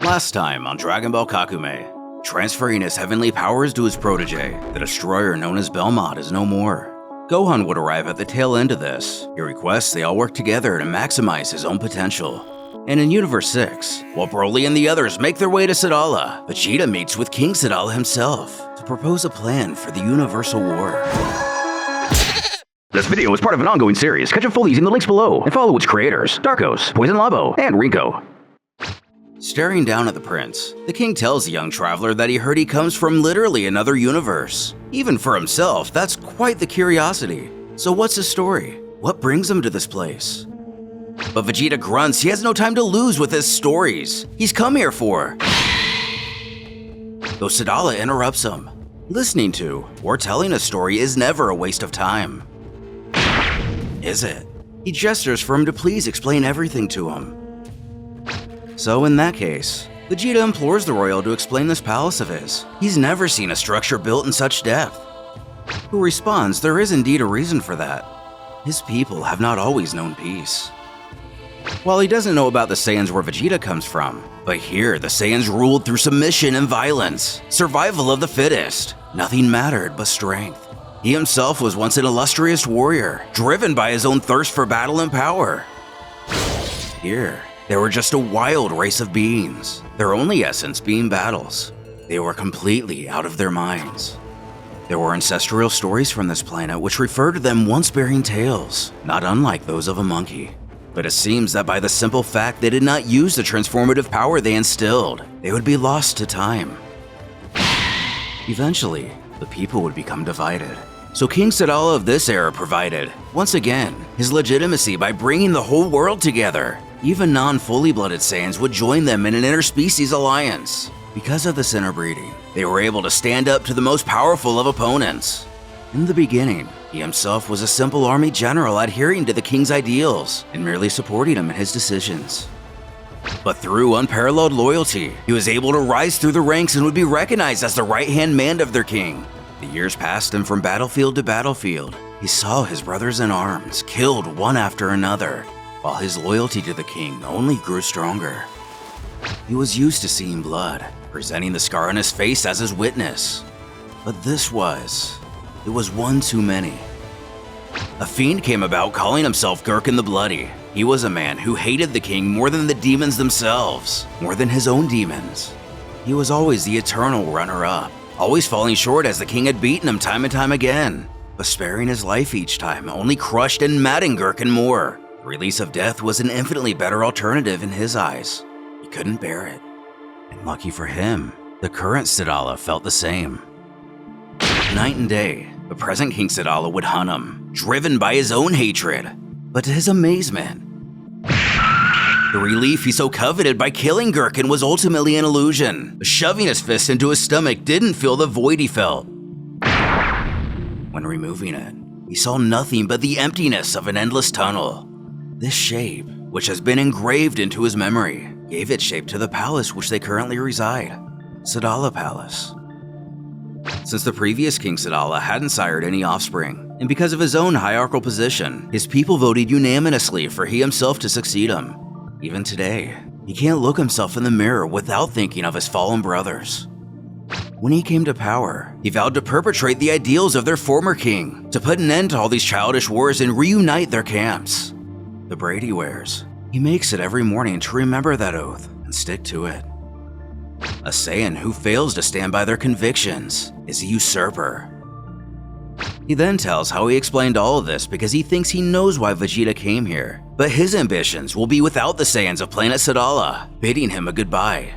Last time on Dragon Ball Kakumei, transferring his heavenly powers to his protege, the destroyer known as Belmod is no more. Gohan would arrive at the tail end of this. He requests they all work together to maximize his own potential. And in Universe 6, while Broly and the others make their way to Sadala, Vegeta meets with King Sadala himself to propose a plan for the Universal War. This video is part of an ongoing series. Catch up fully using the links below and follow its creators, Darkows, poissonlabo, and reenko. Staring down at the prince, the king tells the young traveler that he heard he comes from literally another universe. Even for himself, that's quite the curiosity. So what's his story? What brings him to this place? But Vegeta grunts he has no time to lose with his stories. He's come here for. Though Sadala interrupts him. Listening to or telling a story is never a waste of time. Is it? He gestures for him to please explain everything to him. So in that case, Vegeta implores the royal to explain this palace of his. He's never seen a structure built in such depth. Who responds there is indeed a reason for that. His people have not always known peace. While he doesn't know about the Saiyans where Vegeta comes from, but here the Saiyans ruled through submission and violence, survival of the fittest. Nothing mattered but strength. He himself was once an illustrious warrior, driven by his own thirst for battle and power. Here, they were just a wild race of beings, their only essence being battles. They were completely out of their minds. There were ancestral stories from this planet which refer to them once bearing tails, not unlike those of a monkey. But it seems that by the simple fact they did not use the transformative power they instilled, they would be lost to time. Eventually, the people would become divided. So King Sadala of this era provided, once again, his legitimacy by bringing the whole world together. Even non-fully blooded Saiyans would join them in an interspecies alliance. Because of this interbreeding, they were able to stand up to the most powerful of opponents. In the beginning, he himself was a simple army general adhering to the king's ideals and merely supporting him in his decisions. But through unparalleled loyalty, he was able to rise through the ranks and would be recognized as the right-hand man of their king. The years passed and from battlefield to battlefield, he saw his brothers in arms killed one after another, while his loyalty to the king only grew stronger. He was used to seeing blood, presenting the scar on his face as his witness. But it was one too many. A fiend came about calling himself Gurkhan the Bloody. He was a man who hated the king more than the demons themselves, more than his own demons. He was always the eternal runner-up, always falling short as the king had beaten him time and time again, but sparing his life each time only crushed and maddened Gurkhan more. The release of death was an infinitely better alternative in his eyes. He couldn't bear it. And lucky for him, the current Sadala felt the same. Night and day, the present King Sadala would hunt him, driven by his own hatred. But to his amazement, the relief he so coveted by killing Gurkhan was ultimately an illusion. Shoving his fist into his stomach didn't fill the void he felt. When removing it, he saw nothing but the emptiness of an endless tunnel. This shape, which has been engraved into his memory, gave its shape to the palace which they currently reside, Sadala Palace. Since the previous King Sadala hadn't sired any offspring, and because of his own hierarchical position, his people voted unanimously for he himself to succeed him. Even today, he can't look himself in the mirror without thinking of his fallen brothers. When he came to power, he vowed to perpetrate the ideals of their former king, to put an end to all these childish wars and reunite their camps. The braid he wears, he makes it every morning to remember that oath and stick to it. A Saiyan who fails to stand by their convictions is a usurper. He then tells how he explained all of this because he thinks he knows why Vegeta came here, but his ambitions will be without the Saiyans of planet Sadala, bidding him a goodbye.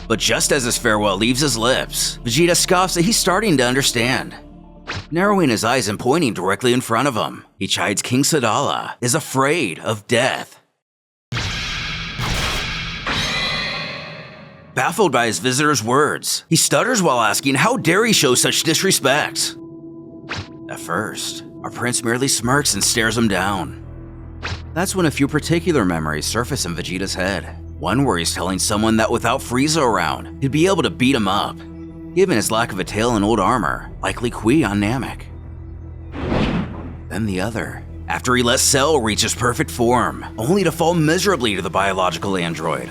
But just as his farewell leaves his lips, Vegeta scoffs that he's starting to understand. Narrowing his eyes and pointing directly in front of him, he chides King Sadala is afraid of death. Baffled by his visitor's words, he stutters while asking how dare he show such disrespect. At first, our prince merely smirks and stares him down. That's when a few particular memories surface in Vegeta's head. One where he's telling someone that without Frieza around, he'd be able to beat him up. Given his lack of a tail and old armor, likely Kui on Namek. Then the other, after he let Cell reach his perfect form, only to fall miserably to the biological android.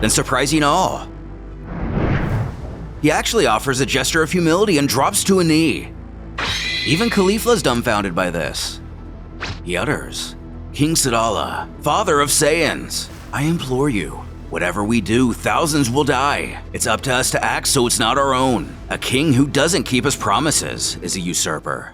than surprising all. He actually offers a gesture of humility and drops to a knee. Even Caulifla's dumbfounded by this. He utters, "King Sadala, father of Saiyans, I implore you. Whatever we do, thousands will die. It's up to us to act so it's not our own. A king who doesn't keep his promises is a usurper."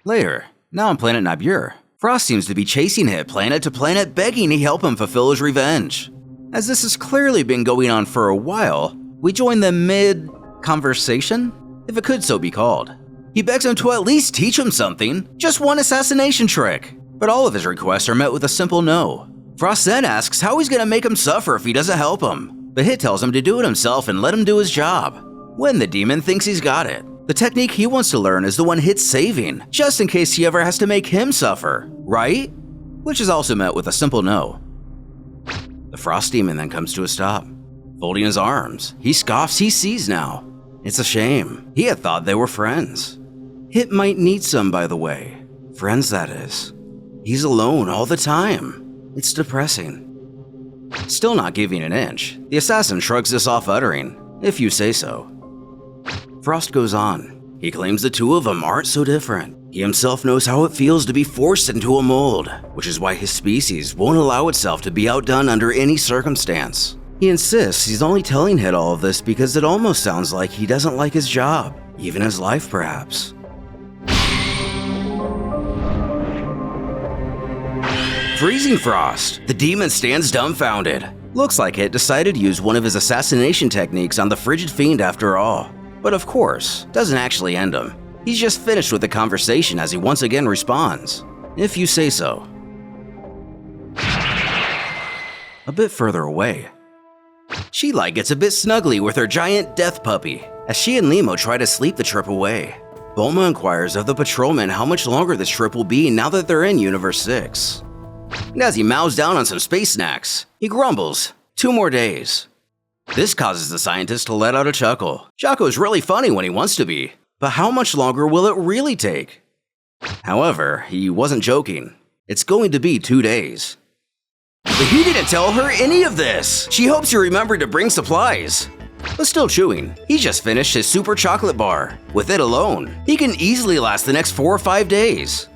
Later, now on planet Nibiru, Frost seems to be chasing Hit planet to planet begging he help him fulfill his revenge. As this has clearly been going on for a while, we join them mid-conversation, if it could so be called. He begs him to at least teach him something, just one assassination trick. But all of his requests are met with a simple no. Frost then asks how he's gonna make him suffer if he doesn't help him. But Hit tells him to do it himself and let him do his job. When the demon thinks he's got it, the technique he wants to learn is the one Hit's saving, just in case he ever has to make him suffer, right? Which is also met with a simple no. The Frost demon then comes to a stop. Folding his arms, he scoffs he sees now. It's a shame. He had thought they were friends. Hit might need some, by the way. Friends, that is. He's alone all the time. It's depressing. Still not giving an inch, the assassin shrugs this off, uttering, "If you say so." Frost goes on. He claims the two of them aren't so different. He himself knows how it feels to be forced into a mold, which is why his species won't allow itself to be outdone under any circumstance. He insists he's only telling Hit all of this because it almost sounds like he doesn't like his job, even his life perhaps. Freezing Frost, the demon stands dumbfounded. Looks like Hit decided to use one of his assassination techniques on the frigid fiend after all. But of course, doesn't actually end him. He's just finished with the conversation as he once again responds, "If you say so." A bit further away, She-Like gets a bit snuggly with her giant death puppy as she and Limo try to sleep the trip away. Bulma inquires of the patrolman how much longer this trip will be now that they're in Universe 6. And as he mows down on some space snacks, he grumbles, 2 more days. This causes the scientist to let out a chuckle. Jocko's really funny when he wants to be, but how much longer will it really take? However, he wasn't joking. It's going to be 2 days. But he didn't tell her any of this! She hopes he remembered to bring supplies. But still chewing, he just finished his super chocolate bar. With it alone, he can easily last the next 4 or 5 days.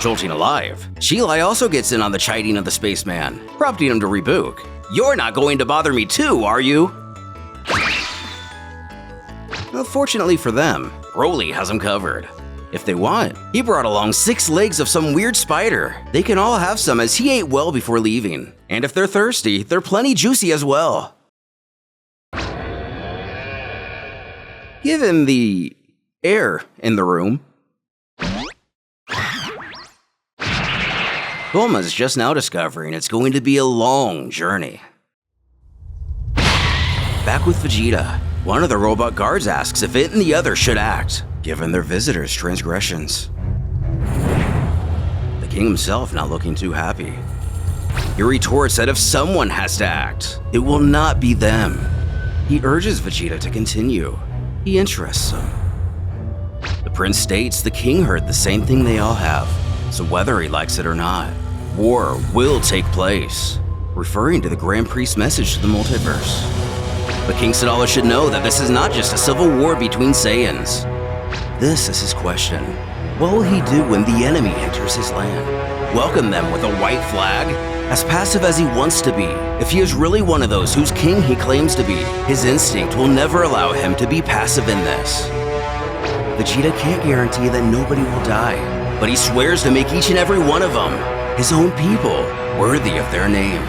Jolting alive, She-Like also gets in on the chiding of the spaceman, prompting him to reboot. "You're not going to bother me too, are you?" Well, fortunately for them, Rolie has them covered. If they want, he brought along 6 legs of some weird spider. They can all have some as he ate well before leaving. And if they're thirsty, they're plenty juicy as well. Given the air in the room, Bulma's just now discovering it's going to be a long journey. Back with Vegeta, one of the robot guards asks if it and the other should act, given their visitor's transgressions. The king himself not looking too happy. He retorts that if someone has to act, it will not be them. He urges Vegeta to continue. He interests him. The prince states the king heard the same thing they all have, so whether he likes it or not, war will take place, referring to the Grand Priest's message to the multiverse. But King Sadala should know that this is not just a civil war between Saiyans. This is his question. What will he do when the enemy enters his land? Welcome them with a white flag? As passive as he wants to be, if he is really one of those whose king he claims to be, his instinct will never allow him to be passive in this. Vegeta can't guarantee that nobody will die, but he swears to make each and every one of them, his own people, worthy of their name.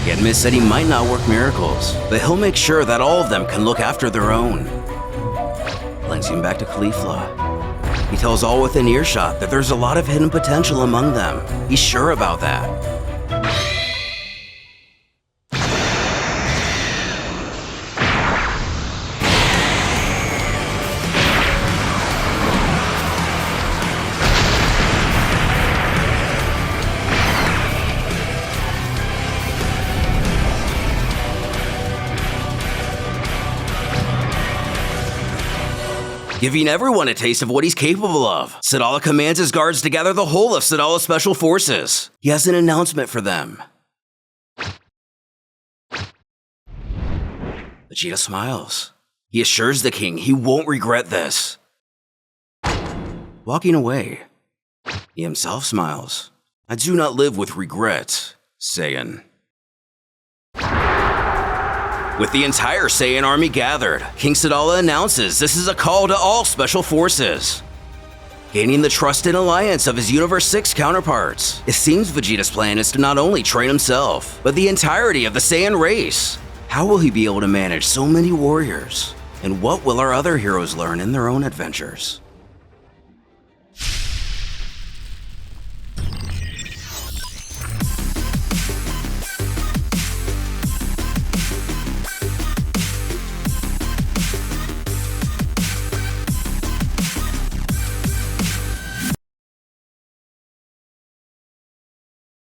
He admits that he might not work miracles, but he'll make sure that all of them can look after their own. Glancing back to Caulifla, he tells all within earshot that there's a lot of hidden potential among them. He's sure about that. Giving everyone a taste of what he's capable of, Sadala commands his guards to gather the whole of Sadala's special forces. He has an announcement for them. Vegeta smiles. He assures the king he won't regret this. Walking away, he himself smiles. I do not live with regret, Saiyan. With the entire Saiyan army gathered, King Sadala announces this is a call to all special forces. Gaining the trust and alliance of his Universe 6 counterparts, it seems Vegeta's plan is to not only train himself, but the entirety of the Saiyan race. How will he be able to manage so many warriors? And what will our other heroes learn in their own adventures?